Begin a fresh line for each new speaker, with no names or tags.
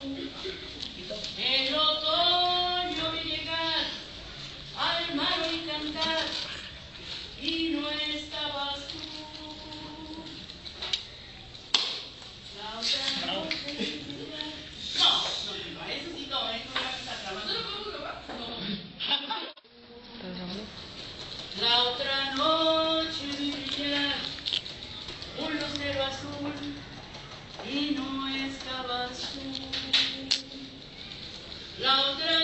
El otoño vi llegar al mar y cantar, y no estabas tú. La otra noche. No, eso sí no, eso no va a estar grabando. ¿No lo podemos grabar? No. La otra noche vi brillar un lucero azul, y no estabas tú. La otra